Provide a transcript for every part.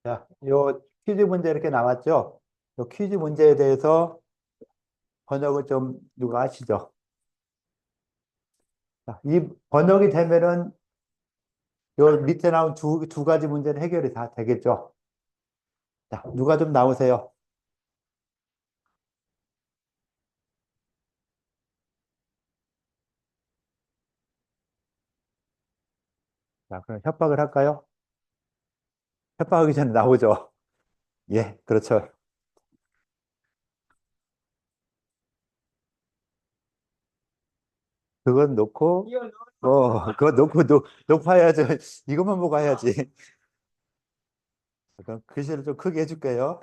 자, 요 퀴즈 문제 이렇게 나왔죠? 요 퀴즈 문제에 대해서 번역을 좀 누가 아시죠? 자, 이 번역이 되면은 요 밑에 나온 두 가지 문제는 해결이 다 되겠죠? 자, 누가 좀 나오세요. 자, 그럼 협박을 할까요? 협박하기 전에 나오죠? 예, 그렇죠. 그건 놓고, 그거 놓고, 높아야죠. 이것만 보고 해야지. 그럼 글씨를 좀 크게 해줄게요.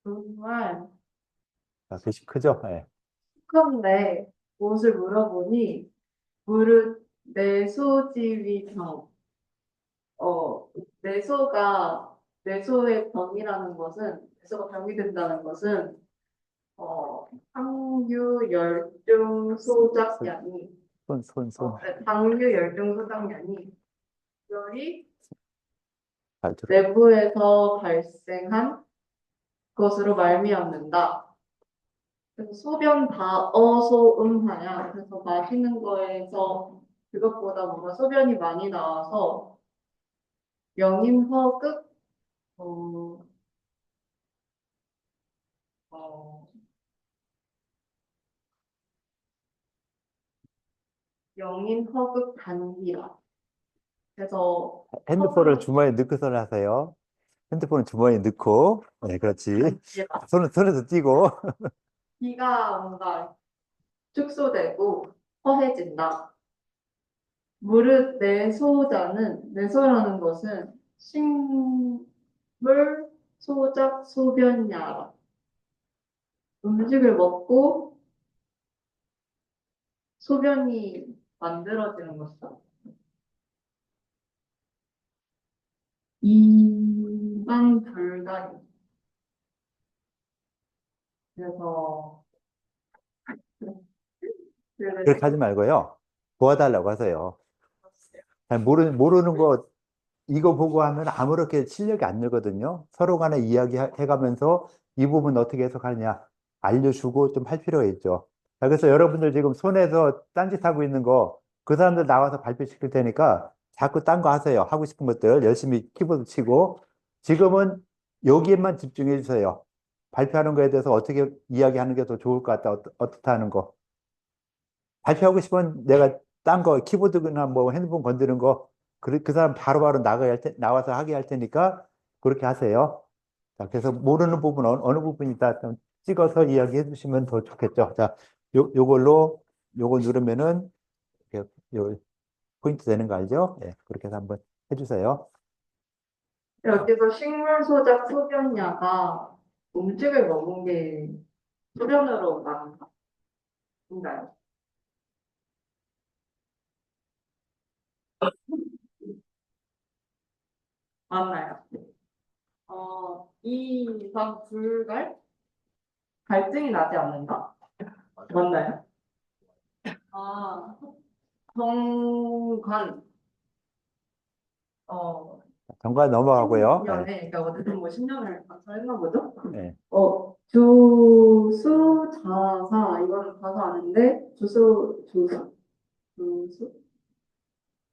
정말 자, 글씨 크죠? 예. 축하한데 무엇을 물어보니 무릇 내소지위병 내소가 내소의 병이라는 것은 내소가 병이 된다는 것은 당류 열증 소작량이 손. 당류 열증 소작량이 열이 잘 들어. 내부에서 발생한 것으로 말미암는다. 그래서 소변 다어소음하야. 그래서 마시는 거에서 그것보다 뭔가 소변이 많이 나와서 영임허극 어, 어, 영임허극 단기라. 그래서 핸드폰을 주머니에 넣고서 하세요. 핸드폰은 주머니에 넣고, 네, 그렇지. 단기라. 손에서 띄고, 기가 뭔가 축소되고 허해진다. 무릇 내소라는 것은 식물 소작 소변야라. 음식을 먹고 소변이 만들어지는 것이다. 이반 불가리. 그래서 그렇게 하지 그래가지고 말고요. 도와달라고 하세요. 잘 모르는 거, 이거 보고 하면 아무렇게 실력이 안 늘거든요. 서로 간에 이야기 해가면서 이 부분 어떻게 해석하느냐 알려주고 좀 할 필요가 있죠. 자, 그래서 여러분들 지금 손에서 딴짓하고 있는 거, 그 사람들 나와서 발표시킬 테니까 자꾸 딴 거 하세요. 하고 싶은 것들 열심히 키보드 치고, 지금은 여기에만 집중해 주세요. 발표하는 거에 대해서 어떻게 이야기하는 게 더 좋을 것 같다. 어떻다 하는 거. 발표하고 싶으면 내가 딴 거, 키보드나 뭐 핸드폰 건드는 거, 그 사람 바로바로 나와서 하게 할 테니까 그렇게 하세요. 자, 그래서 모르는 부분, 어느 부분이 있다 좀 찍어서 이야기해 주시면 더 좋겠죠. 자, 요걸로, 요거 누르면은, 이렇게 포인트 되는 거 알죠? 예, 그렇게 해서 한번 해주세요. 여기서 식물 소작 소변야가 음식을 먹은 게 소변으로 나온가요? 맞나요? 이상 불갈? 갈증이 나지 않는다? 맞나요? 아, 정관, 어, 정관 넘어가고요. 예, 10년에, 그러니까 어쨌든 뭐 10년을 관찰했나 보죠? 예. 주수, 자사, 이거는 가사 아닌데, 주수가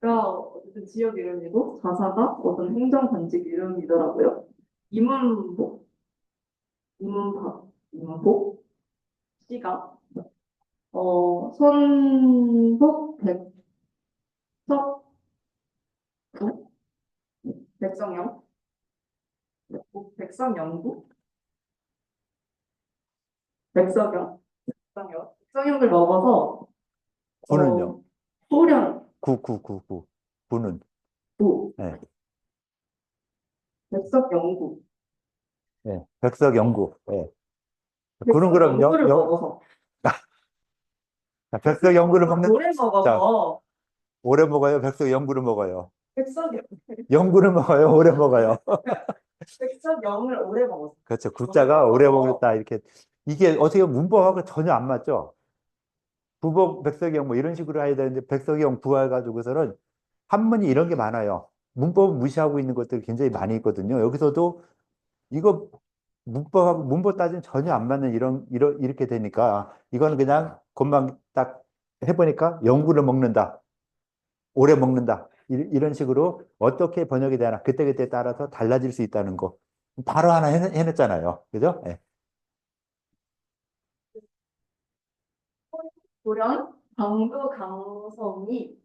어쨌든 지역 이름이고, 자사가 어떤 행정관직 이름이더라고요. 이문복, 이문복 씨가, 선복 백석구, 백성영, 백성영구, 백석영, 백성영을 먹어서, 구는요? 소련, 구는. 구, 예, 백석영구, 예. 백석연구. 예. 구는 그럼 백석영구를 먹어서, 자, 백석연구를 먹는, 오래 자, 먹어서, 오래 먹어요? 백석연구를 먹어요? 백석영, 연구를 먹어요? 오래 먹어요? 백석영을 오래 먹었어. 그렇죠. 오래 굿자가 오래 먹어서, 먹었다. 이렇게. 이게 어떻게 보면 문법하고 전혀 안 맞죠? 부복 백석이형 뭐 이런 식으로 해야 되는데 백석이형 구해가지고서는 한문이 이런 게 많아요. 문법 무시하고 있는 것들이 굉장히 많이 있거든요. 여기서도 이거 문법하고 문법 따지면 전혀 안 맞는 이렇게 되니까 이거는 그냥 금방 딱 해보니까 영구를 먹는다. 오래 먹는다. 이런 식으로 어떻게 번역이 되나 그때그때 따라서 달라질 수 있다는 거. 바로 하나 해냈잖아요. 그죠? 예. 돌연 강도 강성이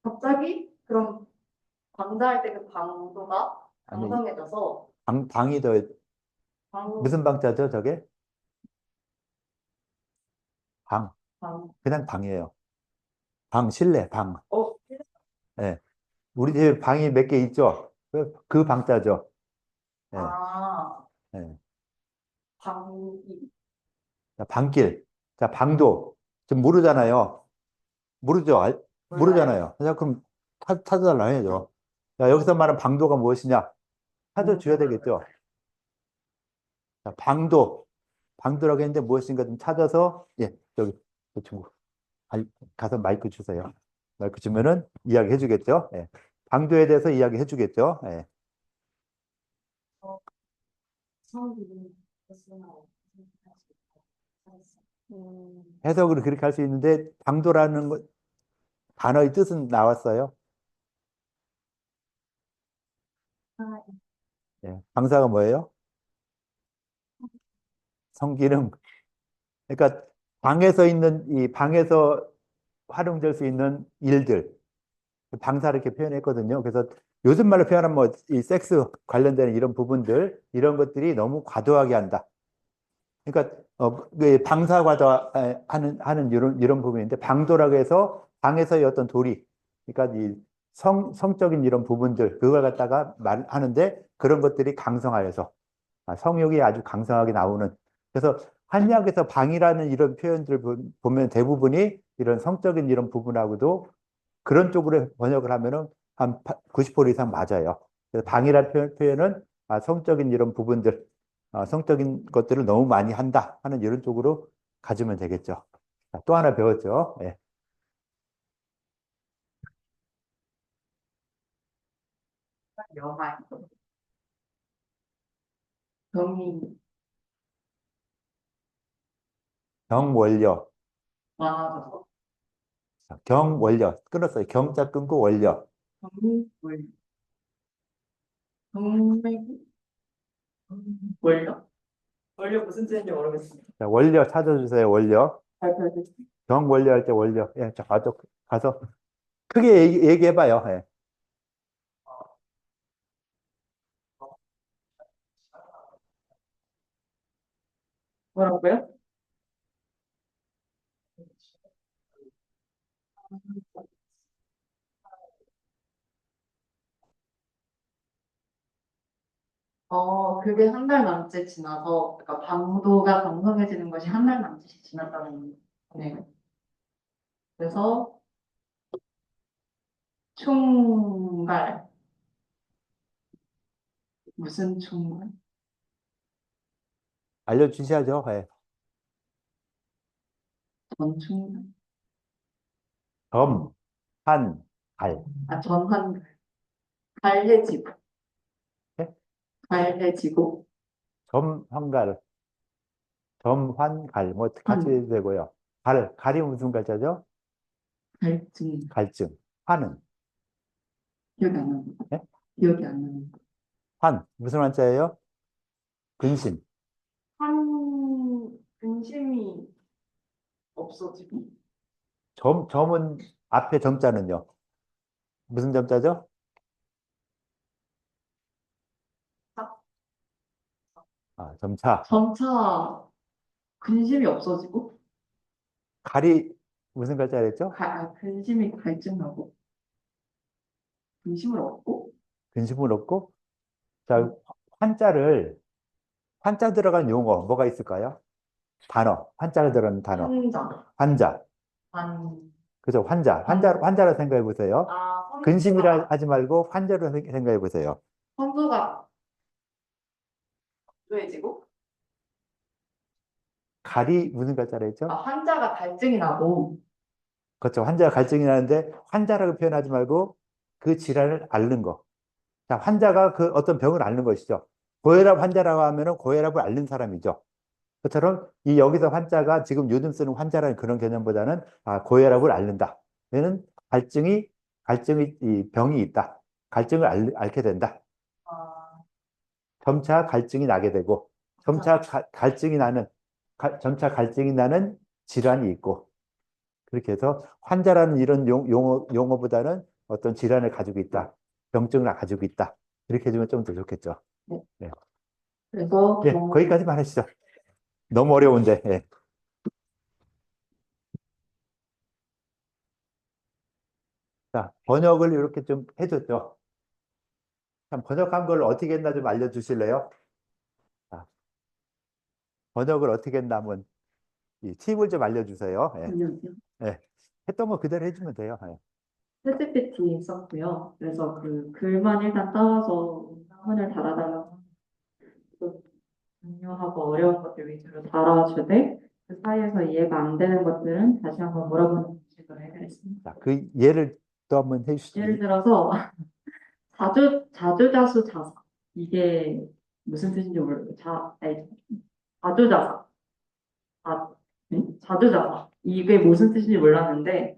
갑자기 그럼 방자할 때 그 방도가 아니, 강성해져서 방이 더, 방, 무슨 방자죠, 저게? 방. 방, 그냥 방이에요. 방, 실내, 방. 어, 예. 우리 집에 방이 몇 개 있죠? 그 방자죠. 예. 아, 예. 방이, 자, 방길. 자, 방도. 좀 모르잖아요. 모르죠? 몰라요. 모르잖아요. 자, 그럼 찾아달라 해야죠. 자, 여기서 말하는 방도가 무엇이냐? 찾아줘야 되겠죠. 자, 방도. 방도라고 했는데 무엇인가 좀 찾아서, 예, 저기, 저 친구. 아니, 가서 마이크 주세요. 마이크 주면은 이야기 해주겠죠. 예. 방도에 대해서 이야기 해주겠죠. 예. 어, 성이 됐으나 해석을 그렇게 할 수 있는데, 방도라는 단어의 뜻은 나왔어요. 예. 방사가 뭐예요? 성기능. 그러니까 방에서 있는, 이 방에서 활용될 수 있는 일들. 방사 이렇게 표현했거든요. 그래서 요즘 말로 표현하면 뭐, 이 섹스 관련된 이런 부분들, 이런 것들이 너무 과도하게 한다. 그러니까 그 방사과다 하는 이런 부분인데 방도라고 해서 방에서의 어떤 도리, 그러니까 이 성적인 이런 부분들 그걸 갖다가 말하는데 그런 것들이 강성하여서 성욕이 아주 강성하게 나오는 그래서 한약에서 방이라는 이런 표현들 보면 대부분이 이런 성적인 이런 부분하고도 그런 쪽으로 번역을 하면은 한 90% 이상 맞아요. 그래서 방이라는 표현은 성적인 이런 부분들 성적인 것들을 너무 많이 한다 하는 이런 쪽으로 가지면 되겠죠. 자, 또 하나 배웠죠. 예. 영화 경이 경원료. 많아져서 자, 경원료. 끊었어요. 경자 끊고 원료. 경물 경맥 원료 원료 무슨 뜻인지 모르겠어요. 자, 원료 찾아주세요. 원료. 발표해주세요. 경원료 할 때 원료. 예, 자, 가서 크게 얘기해봐요. 예. 뭐라고요? 그게 한 달 남짓 지나서, 그러니까 방도가 강성해지는 것이 한 달 남짓이 지났다는 거네요. 그래서 총괄, 무슨 총괄? 알려주셔야죠. 예. 전총괄? 점, 한, 갈. 전환, 갈해지고, 예? 갈해지고, 점, 환갈. 점, 환, 갈. 뭐 같이 환, 해도 되고요. 갈이 무슨 갈자죠? 갈증, 갈증. 환은? 기억이 안 나는 거. 예? 기억이 안 나는 거. 환. 무슨 환자예요? 근심. 근심이 없어지고, 점은 앞에 점자는요. 무슨 점자죠? 점차. 점차 근심이 없어지고, 갈이 무슨 갈자 그랬죠? 근심이 갈증나고, 근심을 얻고, 근심을 얻고. 자, 환자를, 환자 들어간 용어, 뭐가 있을까요? 단어, 환자가 들어가는 단어. 환자, 환자. 환, 그죠? 환자라 생각해 보세요. 근심이라 하지 말고 환자로 생각해 보세요. 환부가 뇌해지고, 무슨 갈자라 했죠? 환자가 갈증이 나고, 그렇죠. 환자가 갈증이 나는데 환자라고 표현하지 말고 그 질환을 앓는 거. 자, 환자가 그 어떤 병을 앓는 것이죠. 고혈압 환자라고 하면은 고혈압을 앓는 사람이죠. 그처럼 이 여기서 환자가 지금 요즘 쓰는 환자라는 그런 개념보다는 고혈압을 앓는다. 얘는 갈증이 이 병이 있다. 갈증을 앓게 된다. 아, 점차 갈증이 나게 되고 점차 점차 갈증이 나는 질환이 있고 그렇게 해서 환자라는 이런 용어보다는 어떤 질환을 가지고 있다. 병증을 가지고 있다. 이렇게 해주면 좀 더 좋겠죠. 네. 네. 그래서 예, 거기까지만 하시죠. 너무 어려운데. 예. 자, 번역을 이렇게 좀 해줬죠. 참, 번역한 걸 어떻게 했나 좀 알려주실래요? 자, 번역을 어떻게 했나면 이 팁을 좀 알려주세요. 예. 번역이요. 예. 했던 거 그대로 해주면 돼요. 예. 챗GPT 썼고요. 그래서 그 글만 일단 따와서 문장을 달아달라고 또 중요하고 어려운 것들 위주로 달아주되 그 사이에서 이해가 안 되는 것들은 다시 한번 물어보는 식으로 해드렸습니다. 자, 그 예를 또 한번 해주시죠. 예를 들어서 자주자수 자사 이게 무슨 뜻인지 모르고 자주자사 자주자사 이게 무슨 뜻인지 몰랐는데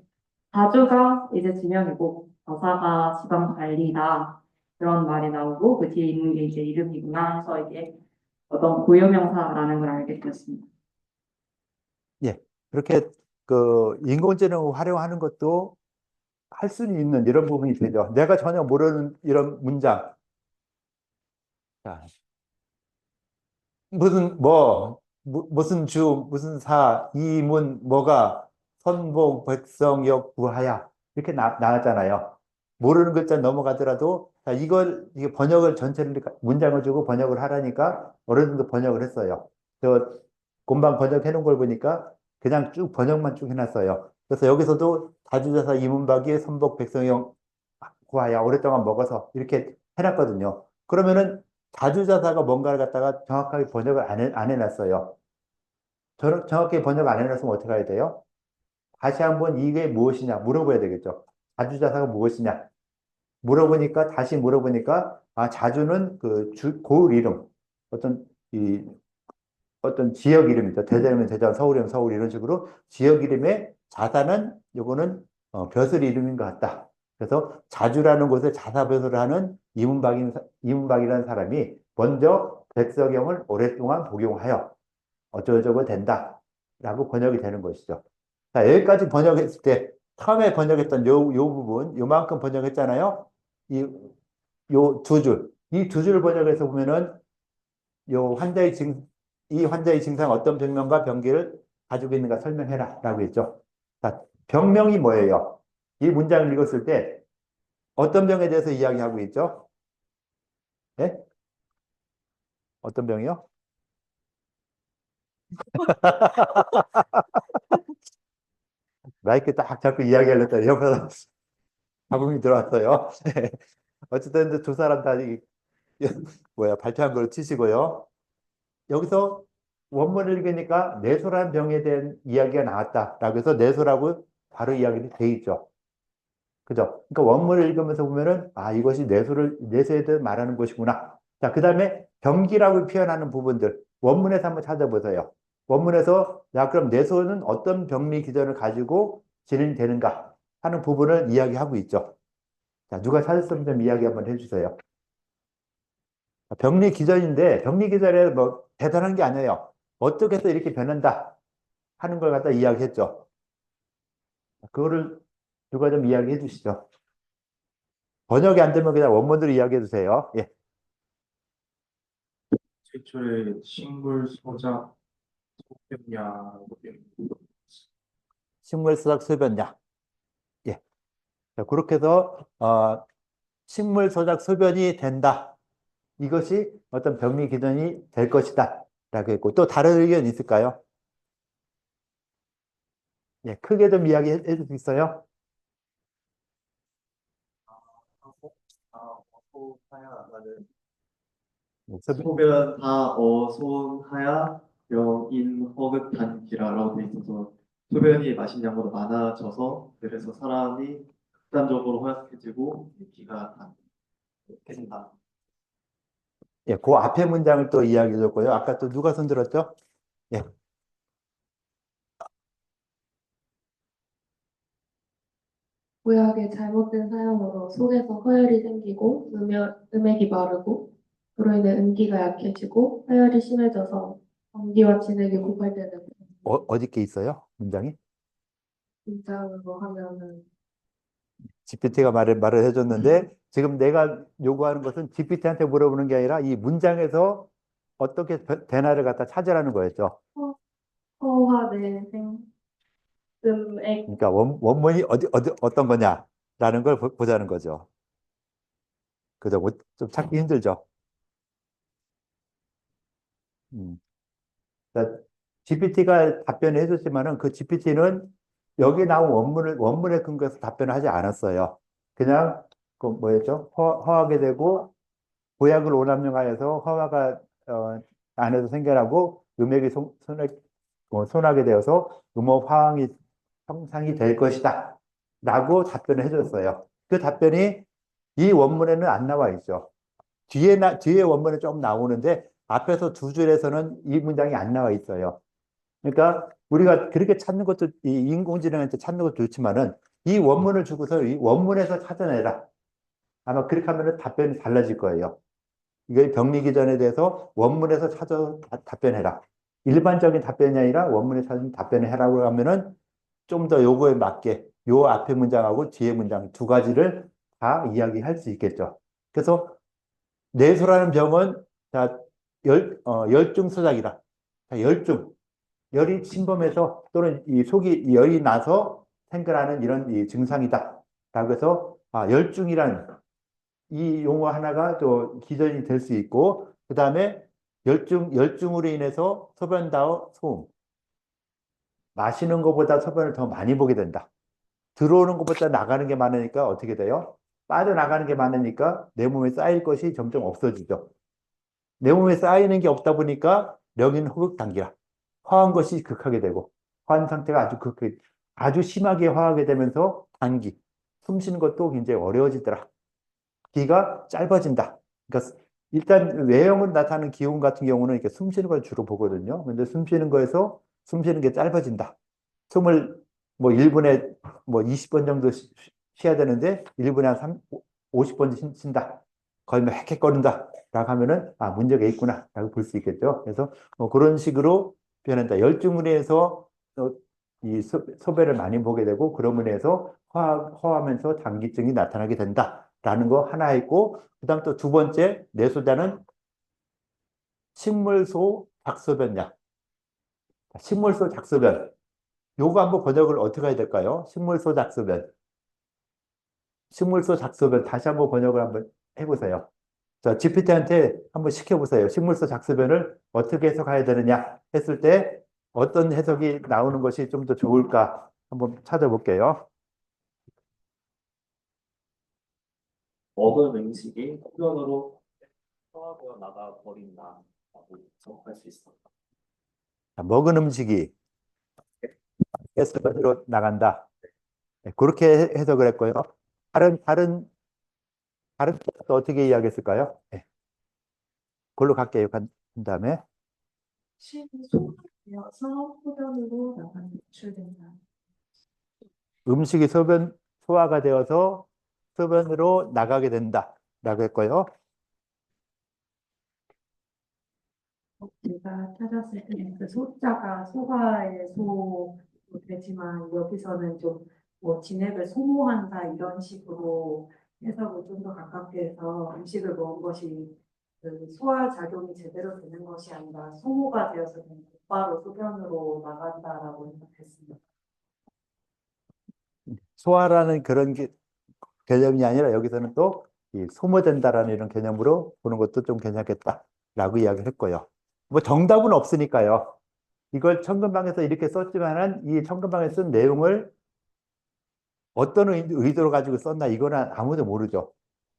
자주가 이제 지명이고 자사가 지방 관리다 그런 말이 나오고 그 뒤에 있는 게 이제 이름이구나 해서 이게 어떤 고유명사라는 걸 알게 되었습니다. 예. 그렇게 그 인공지능을 활용하는 것도 할 수는 있는 이런 부분이 되죠. 내가 전혀 모르는 이런 문장. 자, 무슨 주, 무슨 사, 이문, 뭐가, 선봉, 백성역, 부하야. 이렇게 나왔잖아요. 모르는 글자 넘어가더라도, 자, 이게 번역을 전체를, 문장을 주고 번역을 하라니까 어른들도 번역을 했어요. 저, 금방 번역해 놓은 걸 보니까 그냥 쭉 번역만 쭉 해놨어요. 그래서 여기서도 다주자사 이문박이 선복, 백성역, 부하야. 오랫동안 먹어서 이렇게 해놨거든요. 그러면은 자주자사가 뭔가를 갖다가 정확하게 번역을 안 해놨어요. 정확하게 번역 안 해놨으면 어떻게 해야 돼요? 다시 한번 이게 무엇이냐 물어봐야 되겠죠. 자주자사가 무엇이냐 다시 물어보니까 자주는 고을 이름 어떤 이 어떤 지역 이름이죠. 대전이면 대전, 서울이면 서울 이런 식으로 지역 이름에 자사는 요거는 벼슬 이름인 것 같다. 그래서 자주라는 곳에 자사벼슬을 하는 이문박이라는 사람이 먼저 백석영을 오랫동안 복용하여 어쩌고저쩌고 된다. 라고 번역이 되는 것이죠. 자, 여기까지 번역했을 때 처음에 번역했던 요 부분, 요만큼 번역했잖아요. 요 두 줄. 이 두 줄 번역해서 보면은 요 환자의 이 환자의 증상 어떤 병명과 병기를 가지고 있는가 설명해라 라고 했죠. 자, 병명이 뭐예요? 이 문장을 읽었을 때 어떤 병에 대해서 이야기하고 있죠? 예? 어떤 병이요? 마이크 딱 잡고 이야기하려다 옆에서 잡음이 들어왔어요. 어쨌든 이제 두 사람 다 발표한 걸 치시고요. 여기서 원문을 읽으니까 뇌소라는 병에 대한 이야기가 나왔다라고 해서 뇌소라고 바로 이야기가 돼 있죠. 그죠? 그러니까 원문을 읽으면서 보면은 이것이 뇌소에 대해 말하는 것이구나. 자, 그다음에 병기라고 표현하는 부분들 원문에서 한번 찾아보세요. 원문에서 그럼 뇌소는 어떤 병리 기전을 가지고 진행되는가 하는 부분을 이야기하고 있죠. 자, 누가 찾았으면 좀 이야기 한번 해주세요. 병리 기전인데 병리 기전에 뭐 대단한 게 아니에요. 어떻게 해서 이렇게 변한다 하는 걸 갖다 이야기했죠. 그거를 누가 좀 이야기해 주시죠. 번역이 안 되면 그냥 원문으로 이야기해 주세요. 예. 최초의 식물 소작 소변야 식물수학 소변야. 예. 자, 그렇게 해서 식물소작 소변이 된다. 이것이 어떤 병리 기전이 될 것이다. 라고 했고 또 다른 의견 있을까요? 예, 크게 좀 이야기해 줄 수 있어요? 하고 어소하야라는 소변, 소변 다 어소하야 여인 허긋 단기라라고 돼 있어서 소변이 마신 양보다 많아져서 그래서 사람이 극단적으로 허약해지고 기가 다 깨진다. 예, 그 앞에 문장을 또 이야기해 줬고요. 아까 또 누가 손 들었죠? 예, 보약의 잘못된 사용으로 속에서 허혈이 생기고 음액이 마르고 그로 인해 음기가 약해지고 서열이 심해져서 감기와 진액이 고갈되는 어디께 있어요? 문장이? 문장으로 하면은 GPT가 말을 해줬는데 지금 내가 요구하는 것은 GPT한테 물어보는 게 아니라 이 문장에서 어떻게 변화를 갖다 찾으라는 거였죠. 허화내생 음액 그러니까 원문이 어떤 거냐라는 걸 보자는 거죠. 그죠? 좀 찾기 힘들죠. 음. GPT가 답변을 해줬지만은 그 GPT는 여기 나온 원문에 근거해서 답변을 하지 않았어요. 그냥 그 뭐였죠? 허하게 되고 보약을 오남용하여서 허화가 안에서 생겨나고 음액이 손하게 되어서 음업 화황이 형상이 될 것이다. 라고 답변을 해줬어요. 그 답변이 이 원문에는 안 나와 있죠. 뒤에 원문에 좀 나오는데 앞에서 두 줄에서는 이 문장이 안 나와 있어요. 그러니까 우리가 그렇게 찾는 것도 이 인공지능한테 찾는 것도 좋지만은 이 원문을 주고서 이 원문에서 찾아내라. 아마 그렇게 하면은 답변이 달라질 거예요. 이게 병리기전에 대해서 원문에서 찾아 답변해라. 일반적인 답변이 아니라 원문에 찾은 답변을 해라고 하면은 좀 더 요거에 맞게 요 앞에 문장하고 뒤에 문장 두 가지를 다 이야기할 수 있겠죠. 그래서 뇌소라는 병은 자, 열중소작이다. 자, 열이 침범해서 또는 이 속이 열이 나서 생겨나는 이런 이 증상이다. 라고 해서 열중이라는 이 용어 하나가 또 기전이 될 수 있고 그 다음에 열중으로 인해서 소변다워 소음 마시는 것보다 소변을 더 많이 보게 된다. 들어오는 것보다 나가는 게 많으니까 어떻게 돼요? 빠져나가는 게 많으니까 내 몸에 쌓일 것이 점점 없어지죠. 내 몸에 쌓이는 게 없다 보니까 령인 호흡 단기라. 화한 것이 극하게 되고 화한 상태가 아주 심하게 화하게 되면서 단기 숨 쉬는 것도 굉장히 어려워지더라. 기가 짧아진다. 그러니까 일단 외형으로 나타나는 기운 같은 경우는 이렇게 숨 쉬는 걸 주로 보거든요. 근데 숨 쉬는 거에서 숨 쉬는 게 짧아진다. 숨을 뭐 1분에 뭐 20번 정도 쉬어야 되는데 1분에 한 50번 쉰다. 거의 뭐 헥헥거린다. 라고 하면은 문제가 있구나. 라고 볼 수 있겠죠. 그래서 그런 식으로 표현한다. 열중으로 해서 이 소변을 많이 보게 되고 그런 면에서 허하면서 단기증이 나타나게 된다라는 거 하나 있고 그다음 또 두 번째 뇌소자는 식물소 작소변약. 식물소 작소변. 요거 한번 번역을 어떻게 해야 될까요? 식물소 작소변. 식물소 작소변 다시 한번 번역을 한번 해보세요. 자, GPT한테 한번 시켜보세요. 식물소 작소변을 어떻게 해석해야 되느냐 했을 때 어떤 해석이 나오는 것이 좀 더 좋을까 한번 찾아볼게요. 먹은 음식이 소변으로 소화되어 나가 버린다라고 해석할 수 있어. 자, 먹은 음식이 가스로 나간다. 네, 그렇게 해석을 했고요. 다른 또 어떻게 이야기했을까요? 네, 그걸로 갈게요. 그 다음에 식이 소화되어서 소변으로 나가는 노출된다. 음식이 소화가 되어서 소변으로 나가게 된다라고 했고요. 제가 찾았을 때는 그 소자가 소화의 소도 되지만 여기서는 좀 뭐 진액을 소모한다 이런 식으로 해석을 좀 더 가깝게 해서 음식을 먹은 것이 그 소화 작용이 제대로 되는 것이 아니라 소모가 되어서 그냥 곧바로 소변으로 나간다라고 생각했습니다. 소화라는 그런 개념이 아니라 여기서는 또 이 소모된다라는 이런 개념으로 보는 것도 좀 괜찮겠다라고 이야기를 했고요. 뭐 정답은 없으니까요. 이걸 천근방에서 이렇게 썼지만은 이 천근방에 쓴 내용을 어떤 의도로 가지고 썼나 이거는 아무도 모르죠.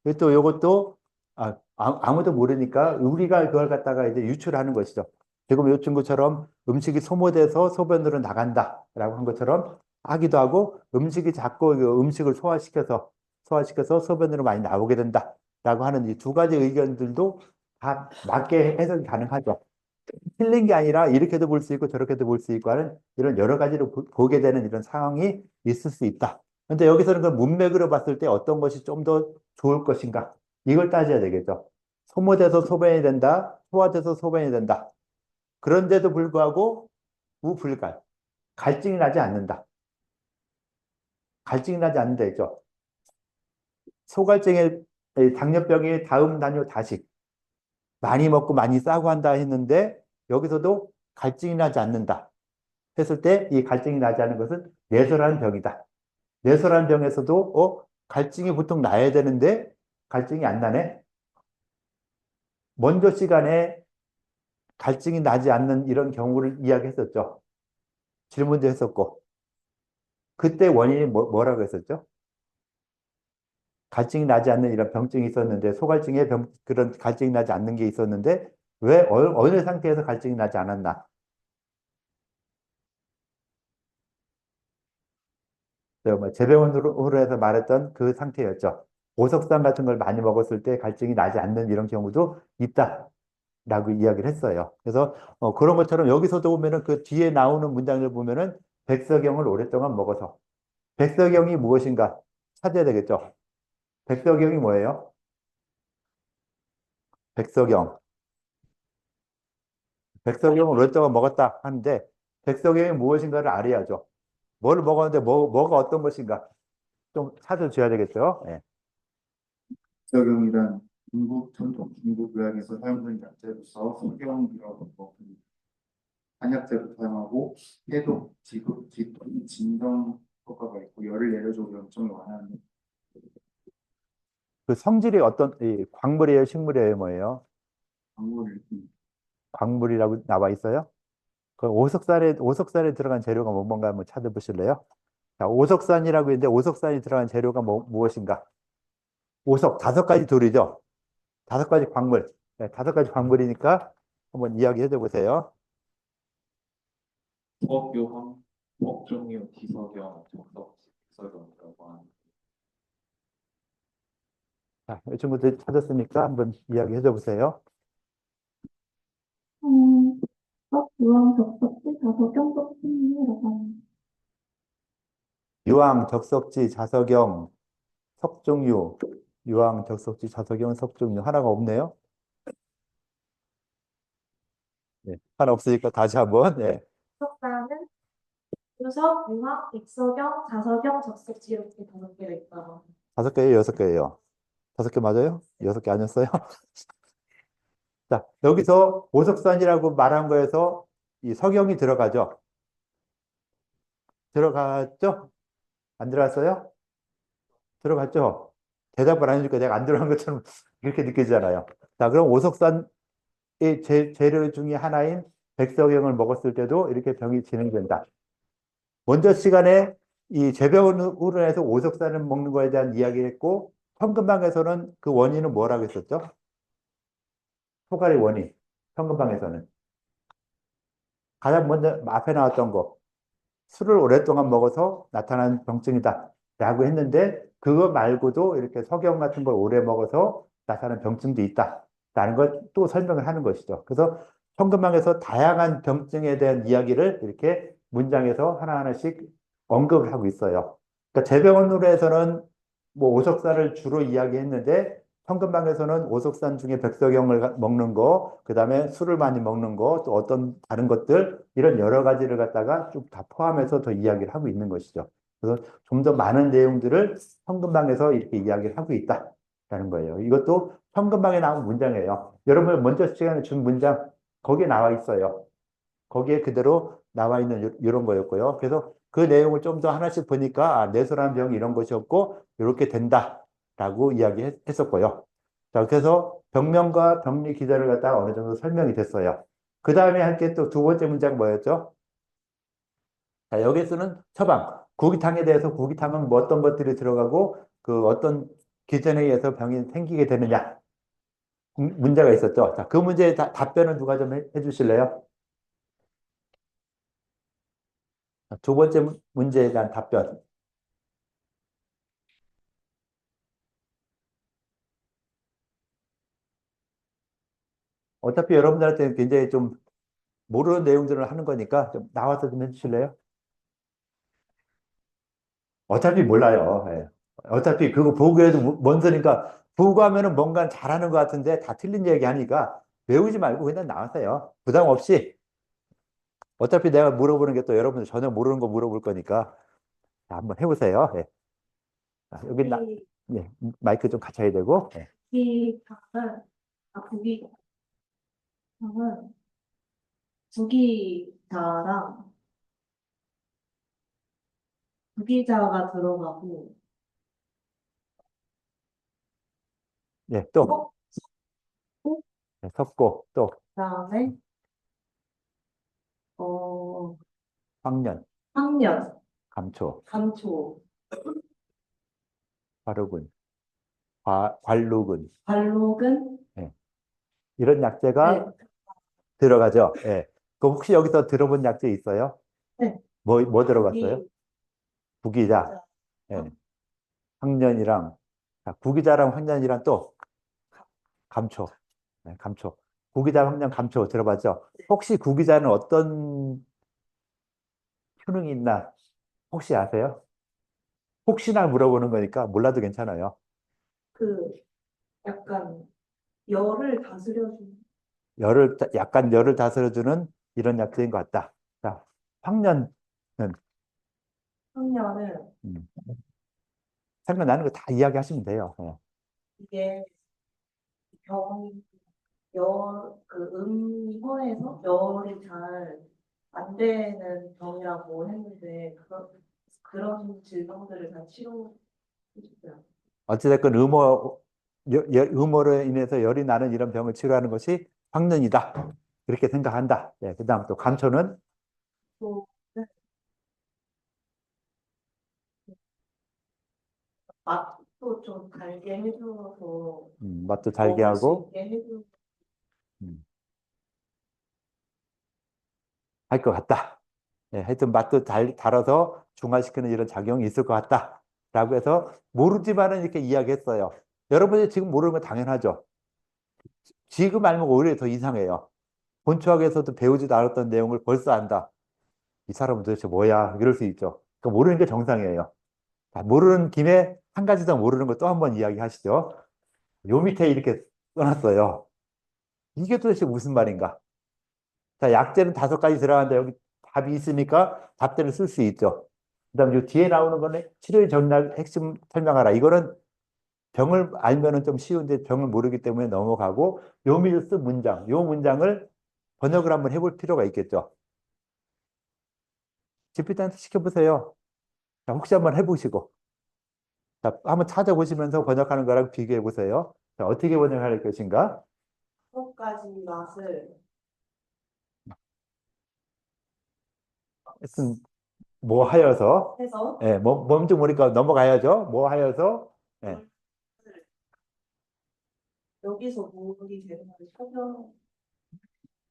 그리고 또 이것도 아무도 모르니까 우리가 그걸 갖다가 이제 유출하는 것이죠. 지금 이 친구처럼 음식이 소모돼서 소변으로 나간다라고 한 것처럼 하기도 하고 음식이 자꾸 그 음식을 소화시켜서 소변으로 많이 나오게 된다라고 하는 이 두 가지 의견들도 다 맞게 해석이 가능하죠. 틀린 게 아니라 이렇게도 볼 수 있고 저렇게도 볼 수 있고 하는 이런 여러 가지로 보게 되는 이런 상황이 있을 수 있다. 근데 여기서는 그 문맥으로 봤을 때 어떤 것이 좀 더 좋을 것인가? 이걸 따져야 되겠죠. 소모돼서 소변이 된다, 소화돼서 소변이 된다. 그런데도 불구하고 무불갈, 갈증이 나지 않는다. 갈증이 나지 않는다 했죠. 소갈증에 당뇨병이 다음 단요 다식, 많이 먹고 많이 싸고 한다 했는데 여기서도 갈증이 나지 않는다 했을 때 이 갈증이 나지 않는 것은 뇌설한 병이다. 뇌설한 병에서도 갈증이 보통 나야 되는데 갈증이 안 나네. 먼저 시간에 갈증이 나지 않는 이런 경우를 이야기했었죠. 질문도 했었고 그때 원인이 뭐라고 했었죠? 갈증이 나지 않는 이런 병증이 있었는데 소갈증에 그런 갈증이 나지 않는 게 있었는데 왜 어느 상태에서 갈증이 나지 않았나? 재배원으로 해서 말했던 그 상태였죠. 보석산 같은 걸 많이 먹었을 때 갈증이 나지 않는 이런 경우도 있다라고 이야기를 했어요. 그래서 그런 것처럼 여기서도 보면은 그 뒤에 나오는 문장을 보면은 백석영을 오랫동안 먹어서 백석영이 무엇인가 찾아야 되겠죠. 백석영이 뭐예요? 백석영. 백석영을 오랫동안 먹었다 하는데 백석영이 무엇인가를 알아야죠. 뭘 먹었는데 뭐가 어떤 것인가 좀 찾아줘야 되겠죠. 예. 백석영이란 중국 전통 중국 의학에서 사용되는 약재로서 성경이라고 한약재로 사용하고 해독, 지독, 기토, 진정 효과가 있고 열을 내려주고 염증을 완화하는 그 성질이 어떤 광물이에요, 식물이에요, 뭐예요? 광물을 광물이라고 나와 있어요? 그 오석산에 들어간 재료가 뭔가 한번 찾아보실래요? 자, 오석산이라고 있는데 오석산이 들어간 재료가 무엇인가? 오석 다섯 가지 돌이죠. 다섯 가지 광물. 네, 다섯 가지 광물이니까 한번 이야기해 줘 보세요. 석유황, 목종류, 기석영, 적석석영이라고 하는 자, 이 친구들 찾았으니까 한번 이야기해 줘 보세요. 유황 적석지 다소경 석진이라고 합니다. 유황, 적석지, 자석영, 석종유. 유황, 적석지, 자석영, 석종유. 하나가 없네요. 네, 하나 없으니까 다시 한번. 네. 석사는 유석, 유황, 백석영, 자석영, 적석지 이렇게 5개가 있다고. 다섯 개예요, 여섯 개예요? 다섯 개 맞아요? 여섯 개 아니었어요? 자, 여기서 오석산이라고 말한 거에서 이 석영이 들어가죠? 들어갔죠? 안 들어갔어요? 들어갔죠? 대답을 안 해주니까 내가 안 들어간 것처럼 이렇게 느껴지잖아요. 자, 그럼 오석산의 재료 중에 하나인 백석영을 먹었을 때도 이렇게 병이 진행된다. 먼저 시간에 이 재배원으로 해서 오석산을 먹는 거에 대한 이야기를 했고, 현금방에서는 그 원인은 뭐라고 했었죠? 소갈의 원인. 현금방에서는. 가장 먼저 앞에 나왔던 거. 술을 오랫동안 먹어서 나타난 병증이다. 라고 했는데, 그거 말고도 이렇게 석영 같은 걸 오래 먹어서 나타나는 병증도 있다. 라는 걸 또 설명을 하는 것이죠. 그래서 현금방에서 다양한 병증에 대한 이야기를 이렇게 문장에서 하나하나씩 언급을 하고 있어요. 그러니까 재병원으로 해서는 뭐 오석산을 주로 이야기했는데, 현금방에서는 오석산 중에 백석영을 먹는 거, 그 다음에 술을 많이 먹는 거, 또 어떤 다른 것들, 이런 여러 가지를 갖다가 쭉 다 포함해서 더 이야기를 하고 있는 것이죠. 그래서 좀 더 많은 내용들을 현금방에서 이렇게 이야기를 하고 있다라는 거예요. 이것도 현금방에 나온 문장이에요. 여러분 먼저 시간에 준 문장, 거기에 나와 있어요. 거기에 그대로 나와 있는 이런 거였고요. 그래서 그 내용을 좀 더 하나씩 보니까 뇌설한 병이 이런 것이었고 이렇게 된다라고 이야기했었고요. 자, 그래서 병명과 병리 기전을 갖다가 어느 정도 설명이 됐어요. 그 다음에 할 게 또 두 번째 문장 뭐였죠? 자, 여기서는 처방, 구기탕에 대해서 구기탕은 뭐 어떤 것들이 들어가고 그 어떤 기전에 의해서 병이 생기게 되느냐 문제가 있었죠. 자, 그 문제의 답변을 누가 좀 해주실래요? 두 번째 문제에 대한 답변. 어차피 여러분들한테 굉장히 좀 모르는 내용들을 하는 거니까 좀 나와서 좀 해주실래요? 어차피 몰라요. 예. 어차피 그거 보고해도 뭔 소리니까 보고하면은 뭔가 잘하는 것 같은데 다 틀린 얘기 하니까 외우지 말고 그냥 나와서요. 부담 없이. 어차피 내가 물어보는 게 또 여러분들 전혀 모르는 거 물어볼 거니까 자, 한번 해보세요. 예. 자, 여기 예, 마이크 좀 갖춰야 되고. 예. 부기장은 부기장은 부기자랑 부기자가 들어가고 예, 또 속 예, 섞고 또 그다음에 어 황년, 학년, 감초, 감초, 과루군, 관루군. 관록은 예. 이런 네, 약재가 들어가죠. 예. 그 혹시 여기서 들어본 약재 있어요? 네. 뭐 들어갔어요? 부기 구기자, 예. 황년이랑 구기자랑 황년이랑 또 감초, 예, 감초. 구기자, 황년, 감초 들어봤죠? 혹시 구기자는 어떤 효능이 있나 혹시 아세요? 혹시나 물어보는 거니까 몰라도 괜찮아요. 그 약간 열을 다스려주는 약간 열을 다스려주는 이런 약재인 것 같다. 자, 황년은 학년은 음, 생각나는 거 다 이야기하시면 돼요. 예. 이게 병, 그 음혀에서 열이 잘 안 되는 병이라고 했는데 그런 질병들을 다 치료해주고요. 어찌됐건 음모로 인해서 열이 나는 이런 병을 치료하는 것이 황년이다. 그렇게 생각한다. 예, 그다음 또 감초는 또 맛도 좀 달게 해줘서 맛도 달게 먹을 수 하고 있게 해주고 음, 할 것 같다. 예, 하여튼 맛도 달아서 중화시키는 이런 작용이 있을 것 같다. 라고 해서 모르지만은 이렇게 이야기했어요. 여러분이 지금 모르는 건 당연하죠. 지금 알면 오히려 더 이상해요. 본초학에서도 배우지도 않았던 내용을 벌써 안다. 이 사람은 도대체 뭐야? 이럴 수 있죠. 그러니까 모르는 게 정상이에요. 자, 모르는 김에 한 가지 더 모르는 거 또 한번 이야기하시죠. 요 밑에 이렇게 써놨어요. 이게 도대체 무슨 말인가? 자, 약재는 5가지 들어가는데 여기 답이 있으니까 답대로 쓸 수 있죠. 그다음 요 뒤에 나오는 거는 치료의 전략 핵심 설명하라. 이거는 병을 알면은 좀 쉬운데 병을 모르기 때문에 넘어가고 요 밑에 쓴 문장, 요 문장을 번역을 한번 해볼 필요가 있겠죠. GPT한테 시켜보세요. 자, 혹시 한번 해보시고. 자, 한번 찾아보시면서 번역하는 거랑 비교해 보세요. 자, 어떻게 번역할 것인가? 6가지 맛을 하여튼 뭐 하여서 해서 예, 뭔지 모르니까 넘어가야죠. 뭐 하여서 예, 여기서 물이 되는 설명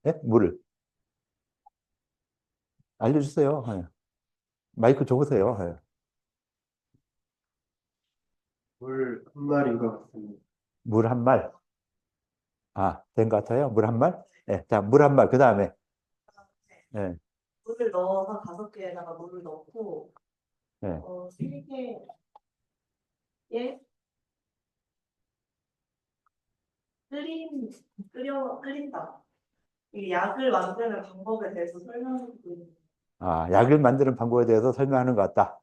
예? 물을 알려주세요. 예. 마이크 줘보세요. 예. 물 한 마리인 것 같습니다. 물 한 말. 아, 된 것 같아요. 물 한 말. 예, 자, 물 한 말. 그 다음에 예, 물을 넣어서 5개에다가 물을 넣고 예. 3개에 끓인다. 이 약을 만드는 방법에 대해서 설명해주고 있는 아, 약을 만드는 방법에 대해서 설명하는 것 같다.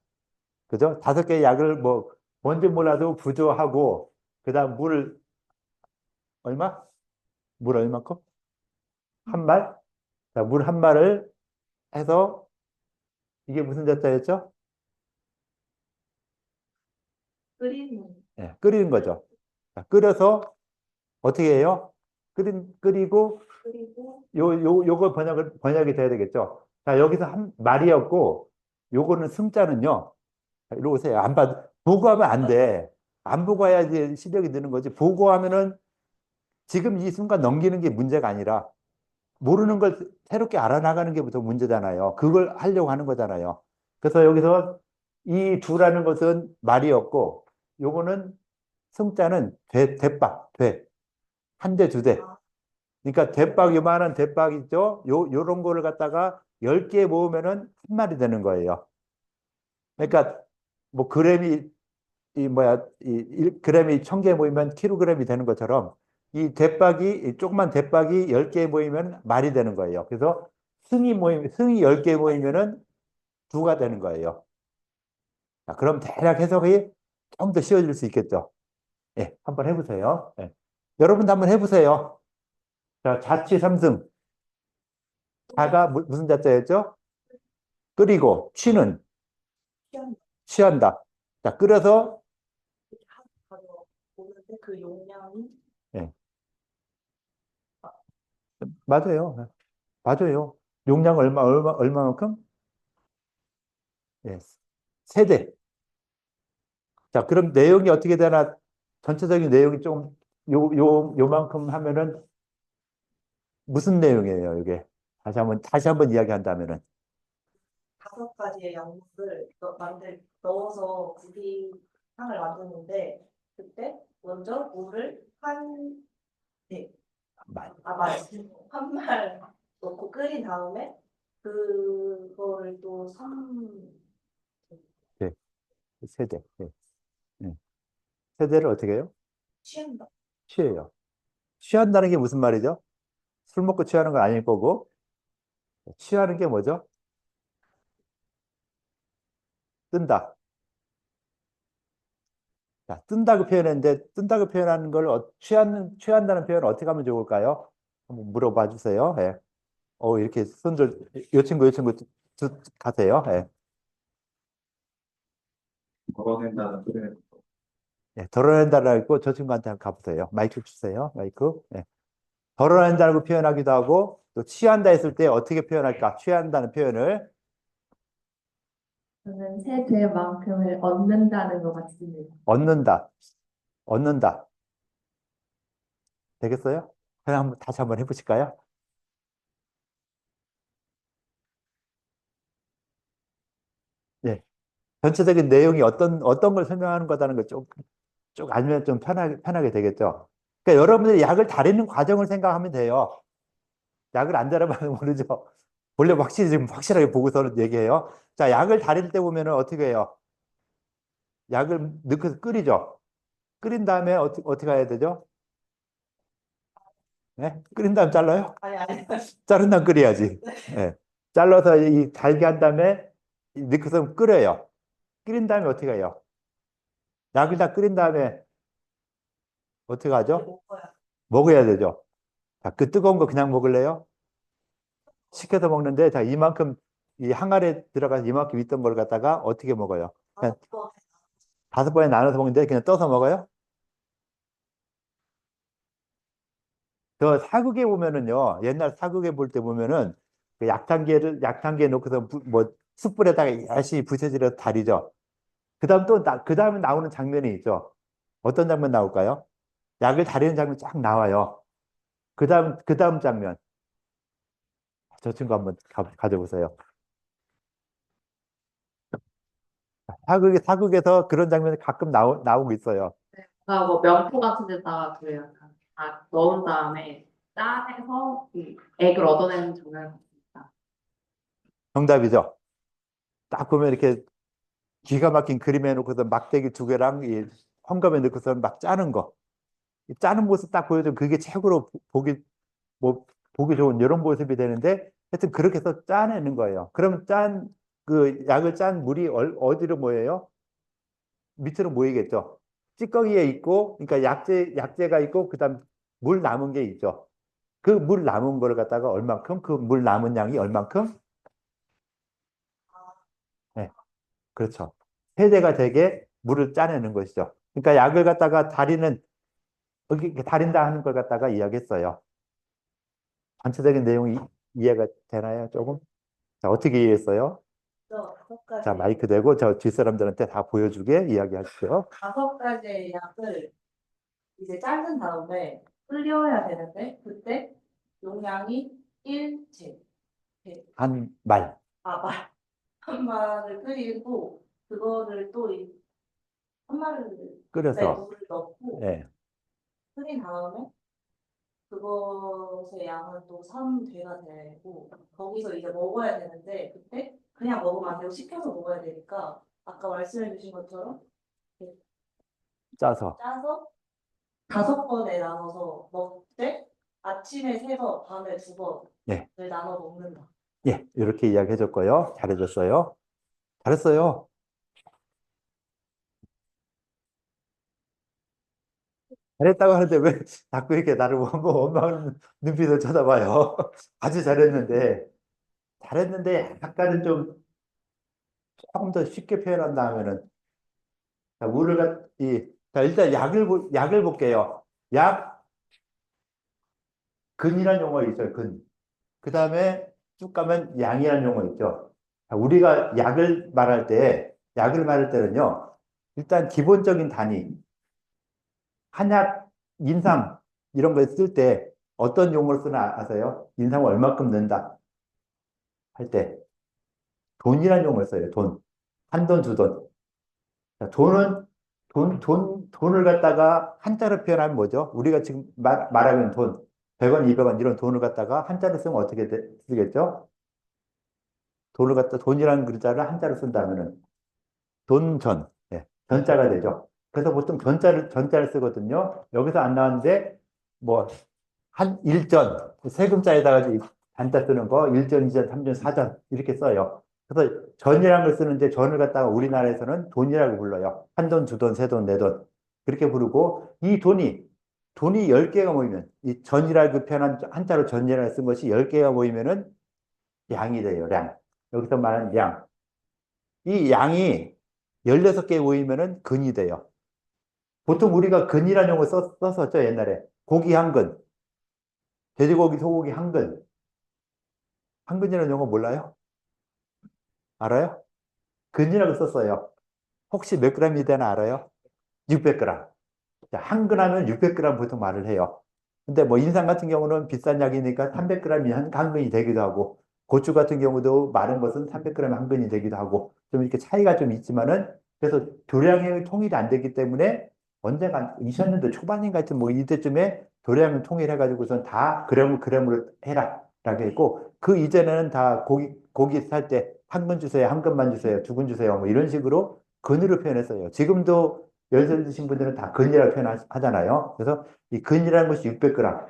그죠? 5개의 약을 뭐 뭔지 몰라도 부조하고 그다음 물 얼마? 물 얼마큼? 한 말? 자, 물 한 말을 해서 이게 무슨 자자였죠? 끓이는 예, 끓이는 거죠. 자, 끓여서 어떻게 해요? 끓이고 그리고 요거 번역이 돼야 되겠죠. 자, 여기서 한 말이었고 요거는 승자는요. 자, 이리 오세요. 안 보고하면 안 돼. 안 보고 해야지 실력이 느는 거지. 보고하면은 지금 이 순간 넘기는 게 문제가 아니라 모르는 걸 새롭게 알아나가는 게 더 문제잖아요. 그걸 하려고 하는 거잖아요. 그래서 여기서 이 두라는 것은 말이었고, 요거는 승자는 대박, 한 대, 두 대. 그러니까 대박, 요만한 대박 있죠? 요런 거를 갖다가 10개 모으면은 한 마리 되는 거예요. 그러니까 뭐 그램이 이 뭐야 이 그램이 1000개 모이면 킬로그램이 되는 것처럼 이 조그만 대박이 10개 모이면 말이 되는 거예요. 그래서 승이 10개 모이면은 두가 되는 거예요. 자, 그럼 대략 해석이 좀 더 쉬워질 수 있겠죠. 예, 한번 해보세요. 예. 여러분도 한번 해보세요. 자, 자취 삼승. 자가 무슨 자자였죠? 끓이고 취는 취한다. 자, 끓여서 보는데 그 용량이 예, 맞아요. 맞아요. 용량 얼마만큼? 예, 세대. 자, 그럼 내용이 어떻게 되나? 전체적인 내용이 좀 요만큼 하면은 무슨 내용이에요, 이게? 다시 한번 이야기한다면은. 5가지의 약물을 넣어서 구기탕을 만드는데 그때 먼저 물을 네, 말. 맞아요. 한말 넣고 끓인 다음에 그거를 또 예, 세대. 예, 예. 세대를 어떻게 해요? 취한다. 취해요. 취한다는 게 무슨 말이죠? 술 먹고 취하는 건 아닐 거고, 취하는 게 뭐죠? 뜬다. 자, 뜬다고 표현했는데, 뜬다고 표현하는 걸, 취한다는 표현을 어떻게 하면 좋을까요? 한번 물어봐 주세요. 예. 이렇게 손들, 요 친구 가세요. 예. 걸어낸다는 표현. 예, 덜어낸다라고 저 친구한테 한번 가보세요. 마이크 주세요. 마이크. 예. 덜어낸다고 표현하기도 하고, 또 취한다 했을 때 어떻게 표현할까? 취한다는 표현을 저는 세대만큼을 얻는다는 것 같습니다. 얻는다. 얻는다. 되겠어요? 그냥 다시 한번 해보실까요? 예. 전체적인 내용이 어떤 걸 설명하는 거다는 걸 쭉 알면 좀 편하게 되겠죠. 그러니까 여러분들이 약을 다리는 과정을 생각하면 돼요. 약을 안 달아봐도 모르죠. 원래 확실히 지금 확실하게 보고서는 얘기해요. 자, 약을 다릴 때 보면은 어떻게 해요? 약을 넣고 끓이죠. 끓인 다음에 어떻게 해야 되죠? 네? 끓인 다음 잘라요? 아니. 자른 다음 끓여야지. 예. 잘라서 이 달게 한 다음에 넣고서 끓여요. 끓인 다음에 어떻게 해요? 약을 다 끓인 다음에 어떻게 하죠? 먹어야 먹어야 되죠. 자, 그 뜨거운 거 그냥 먹을래요? 식혀서 먹는데, 자, 이만큼, 이 항아리에 들어가서 이만큼 있던 걸 갖다가 어떻게 먹어요? 그냥 5번 5번에 나눠서 먹는데 그냥 떠서 먹어요? 저 사극에 보면은요, 옛날 사극에 볼 때 보면은 그 약탕기에 놓고서 뭐 숯불에다가 열심히 부채질해서 다리죠. 그 다음에 나오는 장면이 있죠. 어떤 장면 나올까요? 약을 다리는 장면 쫙 나와요. 그 다음 장면. 저 친구 한번 가져보세요. 사극에서 그런 장면이 가끔 나오고 있어요. 뭔가 뭐 명포 같은 데다가 그 약간 다 넣은 다음에 짜내서 이 액을 얻어내는 장면을 봤습니다. 정답이죠. 딱 보면 이렇게 기가 막힌 그림 해놓고서 막대기 2개랑 이 헝겊에 넣고서 막 짜는 거. 이 짜는 모습 딱 보여주면 그게 최고로 뭐, 보기 좋은 이런 모습이 되는데 하여튼 그렇게 해서 짜내는 거예요. 그러면 그 약을 짠 물이 어디로 모여요? 밑으로 모이겠죠. 찌꺼기에 있고, 그러니까 약재가 있고, 그 다음 물 남은 게 있죠. 그 물 남은 거를 갖다가 얼만큼, 그 물 남은 양이 얼만큼? 네, 그렇죠. 세대가 되게 물을 짜내는 것이죠. 그러니까 약을 갖다가 여기 다린다 하는 걸 갖다가 이야기했어요. 전체적인 내용이 이해가 되나요? 조금? 자, 어떻게 이해했어요? 다섯 자, 가지 마이크 대고 저 뒷사람들한테 다 보여주게 이야기하시죠. 5가지의 약을 이제 자른 다음에 불려야 되는데 그때 용량이 1제 한 말. 말 한마를 끓이고 그거를 또 한마를 끓여서. 물을 넣고 예. 끓인 다음에 그것의 양은 또 3배가 되고 거기서 이제 먹어야 되는데 그때 그냥 먹으면 안 되고 식혀서 먹어야 되니까 아까 말씀해 주신 것처럼 이렇게 짜서. 짜서 5번에 나눠서 먹되 아침에 3번, 밤에 2번을 예. 나눠 먹는다. 예. 이렇게 이야기해 줬고요. 잘해줬어요. 잘했어요. 잘했다고 하는데 왜 자꾸 이렇게 나를 원망하는 눈빛을 쳐다봐요. 아주 잘했는데, 약간은 좀 조금 더 쉽게 표현한다 하면은, 자, 자, 일단 약을 볼게요. 약, 근이라는 용어 있어요, 근. 그 다음에 쭉 가면 양이라는 용어 있죠. 자, 우리가 약을 말할 때는요, 일단 기본적인 단위, 한약, 인삼, 이런 거 쓸 때 어떤 용어를 쓰나 아세요? 인삼을 얼마큼 넣는다 할 때, 돈이라는 용어를 써요, 돈. 한 돈, 두 돈. 자, 돈을 갖다가 한자로 표현하면 뭐죠? 우리가 지금 말하는 돈, 100원, 200원 이런 돈을 갖다가 한자로 쓰면 어떻게 쓰겠죠? 돈이라는 글자를 한자로 쓴다면은 돈전, 예, 전자가 되죠. 그래서 보통 전자를 쓰거든요. 여기서 안 나왔는데, 뭐, 일전, 세금자에다가 단자 쓰는 거, 일전, 이전, 삼전, 사전, 이렇게 써요. 그래서 전이라는 걸 쓰는데, 전을 갖다가 우리나라에서는 돈이라고 불러요. 한 돈, 두 돈, 세 돈, 네 돈. 그렇게 부르고, 돈이 10개가 모이면, 이 전이라고 그 표현한 한자로 전이라고 쓴 것이 10개가 모이면은 양이 돼요, 량. 여기서 말하는 양. 이 양이 16개 모이면은 근이 돼요. 보통 우리가 근이라는 용어 썼었죠, 옛날에. 고기 한 근, 돼지고기, 소고기 한 근. 한 근이라는 용어 몰라요? 알아요? 근이라고 썼어요. 혹시 몇 g이 되나 알아요? 600g. 자, 한 근 하면 600g 보통 말을 해요. 근데 뭐 인삼 같은 경우는 비싼 약이니까 300g이 한 근이 되기도 하고, 고추 같은 경우도 마른 것은 300g 한 근이 되기도 하고, 좀 이렇게 차이가 좀 있지만은, 그래서 도량이 통일이 안 되기 때문에 언젠가 2000년대 초반인가 하여튼 뭐 이때쯤에 도량을 통일해가지고선 다 그램으로 해라. 라고 했고, 그 이전에는 다 고기 살 때 한 근 주세요, 한 근만 주세요, 두 근 주세요, 뭐 이런 식으로 근으로 표현했어요. 지금도 연세 드신 분들은 다 근이라고 표현하잖아요. 그래서 이 근이라는 것이 600g.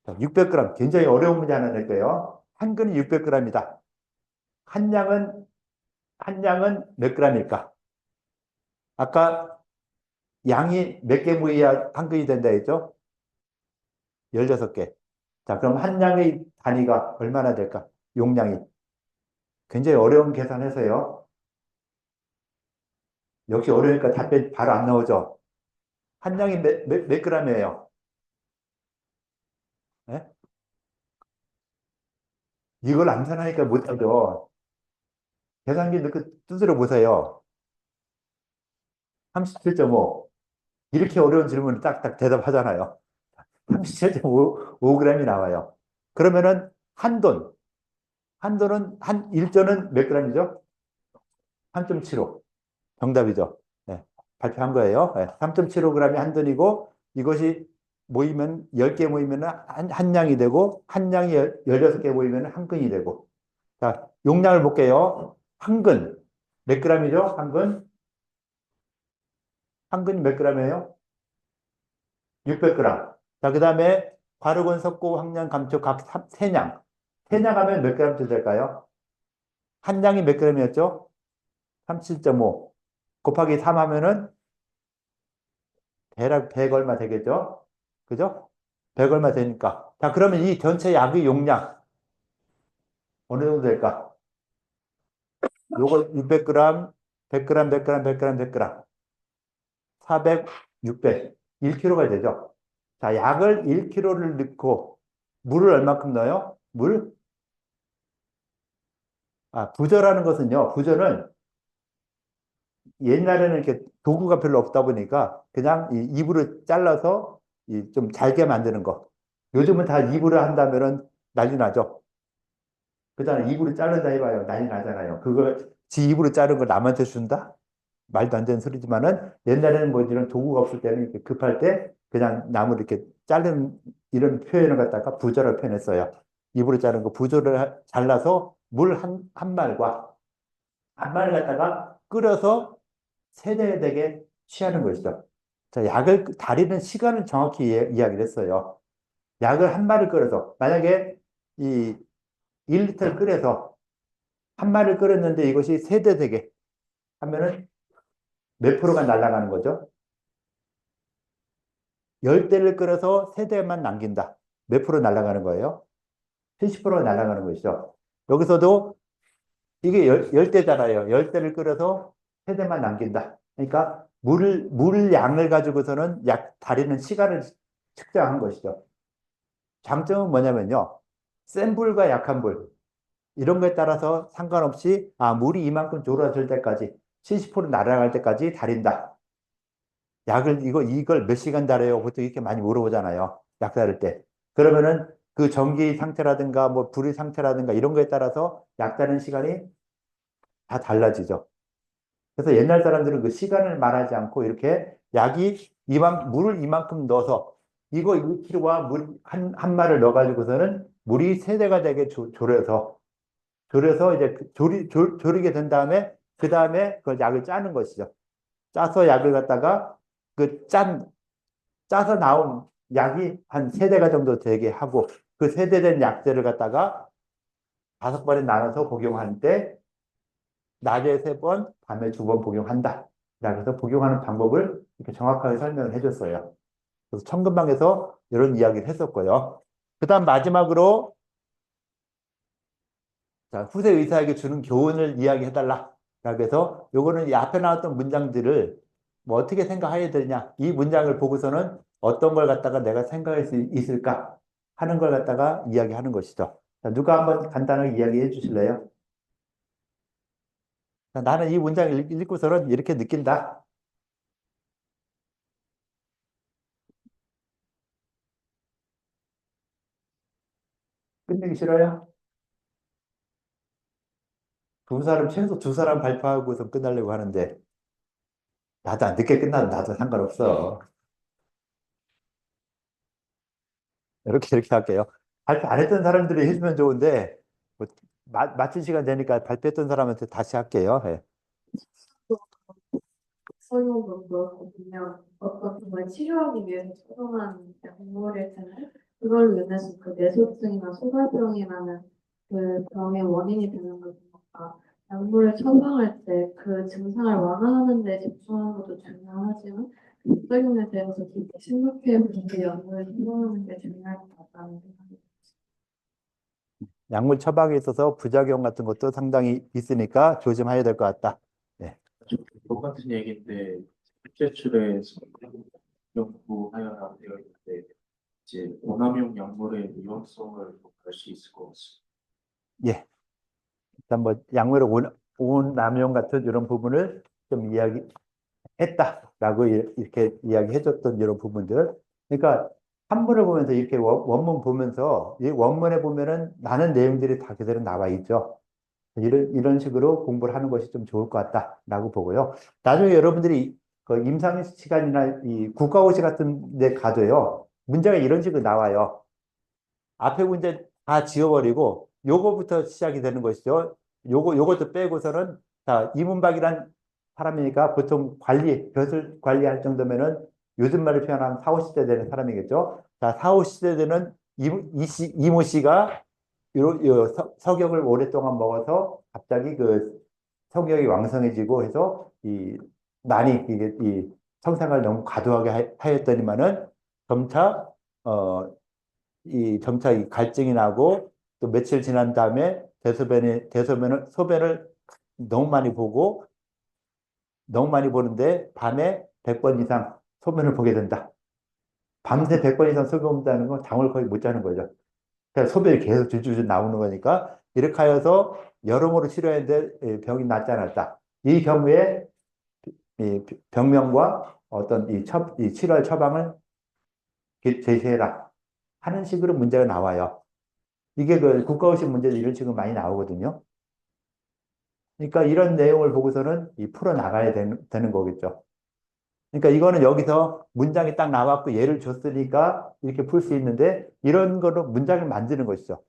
600g 굉장히 어려운 문제 하나 낼 거예요. 한 근이 600g이다. 한 양은 몇 g일까? 아까 양이 몇 개 모여야 한 근이 된다 했죠? 16개. 자, 그럼 한 양의 단위가 얼마나 될까? 용량이. 굉장히 어려운 계산해서요. 역시 어려우니까 답변 바로 안 나오죠? 한 양이 몇 g이에요? 예? 이걸 안 사나니까 못하죠. 계산기 넣고 두드려 보세요. 37.5. 이렇게 어려운 질문을 딱딱 대답하잖아요. 37.5g이 나와요. 그러면은 일전은 몇 g이죠? 3.75. 정답이죠. 네, 발표한 거예요. 네, 3.75g이 한 돈이고 이것이 모이면 10개 모이면 한 양이 되고 한 양이 16개 모이면 한 근이 되고. 자, 용량을 볼게요. 한 근. 몇 g이죠? 한 근. 한 근이 몇 g이에요? 600g. 자, 그 다음에 과르곤, 석고, 황량, 감초 각 3냥. 3냥 하면 몇 g쯤 될까요? 한 냥이 몇 g이었죠? 37.5. 곱하기 3 하면은 대략 100 얼마 되겠죠? 그죠? 100 얼마 되니까. 자, 그러면 이 전체 약의 용량 어느 정도 될까? 요거 600g, 100g, 100g, 100g, 100g. 400, 600. 1kg가 되죠? 자, 약을 1kg를 넣고 물을 얼마큼 넣어요? 물? 부저라는 것은요, 부저는 옛날에는 이렇게 도구가 별로 없다 보니까 그냥 이 입으로 잘라서 좀 잘게 만드는 거. 요즘은 다 입으로 한다면은 난리 나죠. 그다음에 입으로 자른다 해봐요. 난리 나잖아요. 그거 지 입으로 자른 걸 남한테 준다? 말도 안 되는 소리지만은 옛날에는 뭐 이런 도구가 없을 때는 이렇게 급할 때 그냥 나무를 이렇게 자른 이런 표현을 갖다가 부조를 표현했어요. 입으로 자른 거 부조를 잘라서 물 한 말과 한 말을 갖다가 끓여서 세대되게 취하는 것이죠. 자, 약을 다리는 시간을 정확히 이야기를 했어요. 약을 한 말을 끓여서 만약에 이 1리터를 끓여서 한 말을 끓였는데 이것이 세대되게 하면은 몇 프로가 날아가는 거죠? 10대를 끓여서 세대만 남긴다. 몇 프로 날아가는 거예요? 70%가 날아가는 것이죠. 여기서도 이게 10대잖아요. 10대를 끓여서 세대만 남긴다. 그러니까 물 양을 가지고서는 약 다리는 시간을 측정한 것이죠. 장점은 뭐냐면요. 센 불과 약한 불. 이런 거에 따라서 상관없이 물이 이만큼 졸아들 때까지 70% 날아갈 때까지 달인다. 이걸 몇 시간 달아요? 보통 이렇게 많이 물어보잖아요. 약 다를 때. 그러면은 그 전기 상태라든가 뭐 불의 상태라든가 이런 거에 따라서 약 다는 시간이 다 달라지죠. 그래서 옛날 사람들은 그 시간을 말하지 않고 이렇게 물을 이만큼 넣어서 이거 1kg와 물 한 말을 넣어가지고서는 물이 세대가 되게 졸여서 이제 졸이게 된 다음에 그 다음에 그 약을 짜는 것이죠. 짜서 약을 갖다가 그 짜서 나온 약이 한 세대가 정도 되게 하고 그 세대된 약들을 갖다가 5번에 나눠서 복용하는데 낮에 3번, 밤에 2번 복용한다. 그래서 복용하는 방법을 이렇게 정확하게 설명을 해줬어요. 그래서 천근방에서 이런 이야기를 했었고요. 그 다음 마지막으로 자, 후세 의사에게 주는 교훈을 이야기해달라. 라고 해서 요거는 이 앞에 나왔던 문장들을 뭐 어떻게 생각해야 되냐. 이 문장을 보고서는 어떤 걸 갖다가 내가 생각할 수 있을까 하는 걸 갖다가 이야기하는 것이죠. 자, 누가 한번 간단하게 이야기해 주실래요? 자, 나는 이 문장을 읽고서는 이렇게 느낀다. 끝내기 싫어요? 최소 2사람 발표하고서 끝나려고 하는데 나도 안 늦게 끝나도 나도 상관없어. 이렇게 할게요. 발표 안 했던 사람들이 해주면 좋은데, 뭐, 마칠 시간 되니까 발표했던 사람한테 다시 할게요. 예. 설명도 그렇거든요. 어떤 걸 치료하기 위해서 처방한 약물일 텐데 그걸로 인해서 그 뇌소증이나 소갈병이라는 그 병의 원인이 되는 거니까 약물을 처방할 때 그 증상을 완화하는 데 집중하는 것도 중요하지만副作用에 대해서 깊이 생각해 보고 약물을 처방하는 게 중요할 것 같다는 생각이 약물 처방에 있어서 부작용 같은 것도 상당히 있으니까 조심해야 될 것 같다. 예. 똑같은 얘기인데 국제출에 연구하여라 되어 있는데 이제 오남용 약물의 위험성을 알 수 있을 것 같습니다. 예. 일단 뭐 약물의 남용 같은 이런 부분을 좀 이야기했다라고 이렇게 이야기해줬던 이런 부분들. 그러니까 한문을 보면서 이렇게 원문 보면서 이 원문에 보면은 많은 내용들이 다 그대로 나와 있죠. 이런 식으로 공부를 하는 것이 좀 좋을 것 같다라고 보고요. 나중에 여러분들이 그 임상 시간이나 이 국가고시 같은 데 가도요. 문제가 이런 식으로 나와요. 앞에 문제 다 지워버리고 요거부터 시작이 되는 것이죠. 요것도 빼고서는 자, 이문박이란 사람이니까 보통 벼슬 관리할 정도면은 요즘 말로 표현하면 4, 50대 되는 사람이겠죠. 자, 4, 50대 되는 이모 씨가 석역을 오랫동안 먹어서 갑자기 그 성격이 왕성해지고 해서 이 성생활을 너무 과도하게 하였더니만은 점차 점차 이 갈증이 나고 또 며칠 지난 다음에 소변을 너무 많이 보는데 밤에 100번 이상 소변을 보게 된다. 밤새 100번 이상 소변 본다는 건 잠을 거의 못 자는 거죠. 그러니까 소변이 계속 줄줄줄 나오는 거니까 이렇게 하여서 여러모로 치료했는데 병이 낫지 않았다. 이 경우에 이 병명과 어떤 이 치료할 처방을 제시해라 하는 식으로 문제가 나와요. 이게 그 국가고시 문제도 이런 식으로 많이 나오거든요. 그러니까 이런 내용을 보고서는 이 풀어 나가야 되는 거겠죠. 그러니까 이거는 여기서 문장이 딱 나왔고 예를 줬으니까 이렇게 풀 수 있는데 이런 거로 문장을 만드는 것이죠.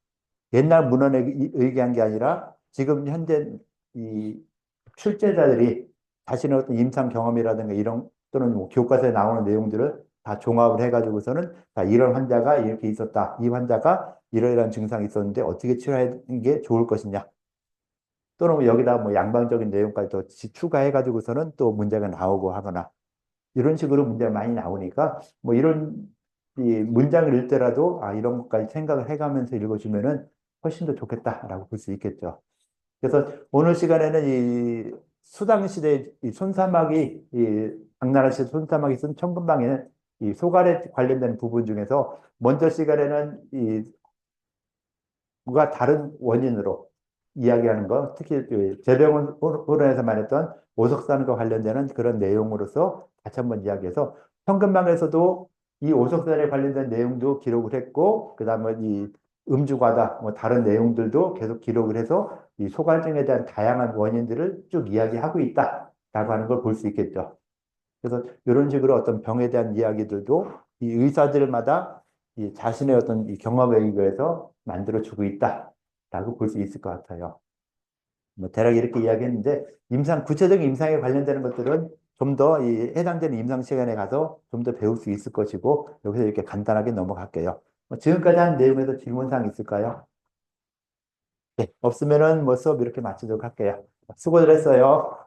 옛날 문헌에 의기한 게 아니라 지금 현재 이 출제자들이 자신의 어떤 임상 경험이라든가 이런 또는 뭐 교과서에 나오는 내용들을 다 종합을 해가지고서는 자, 이런 환자가 이렇게 있었다. 이 환자가 이러이러한 증상이 있었는데 어떻게 치료하는 게 좋을 것이냐. 또는 뭐 여기다 뭐 양방적인 내용까지 더 추가해가지고서는 또 문제가 나오고 하거나 이런 식으로 문제가 많이 나오니까 뭐 이런 이 문장을 읽더라도 아 이런 것까지 생각을 해가면서 읽어주면은 훨씬 더 좋겠다라고 볼 수 있겠죠. 그래서 오늘 시간에는 이 수당 시대 이 손사막이 이 당나라 시대 손사막이 쓴 천근방에는 이 소갈에 관련된 부분 중에서 먼저 시간에는 이 뭐가 다른 원인으로 이야기하는 거, 특히 그 재병원 호론에서 말했던 오석산과 관련되는 그런 내용으로서 다시 한번 이야기해서 현근방에서도 이 오석산에 관련된 내용도 기록을 했고, 그 다음에 이 음주과다, 뭐 다른 내용들도 계속 기록을 해서 이 소갈증에 대한 다양한 원인들을 쭉 이야기하고 있다라고 하는 걸 볼 수 있겠죠. 그래서 이런 식으로 어떤 병에 대한 이야기들도 이 의사들마다 이 자신의 어떤 이 경험에 의거해서 만들어주고 있다라고 볼 수 있을 것 같아요. 뭐 대략 이렇게 이야기했는데 구체적인 임상에 관련되는 것들은 좀 더 이 해당되는 임상 시간에 가서 좀 더 배울 수 있을 것이고 여기서 이렇게 간단하게 넘어갈게요. 지금까지 한 내용에서 질문사항 있을까요? 네, 없으면은 뭐 수업 이렇게 마치도록 할게요. 수고들 했어요.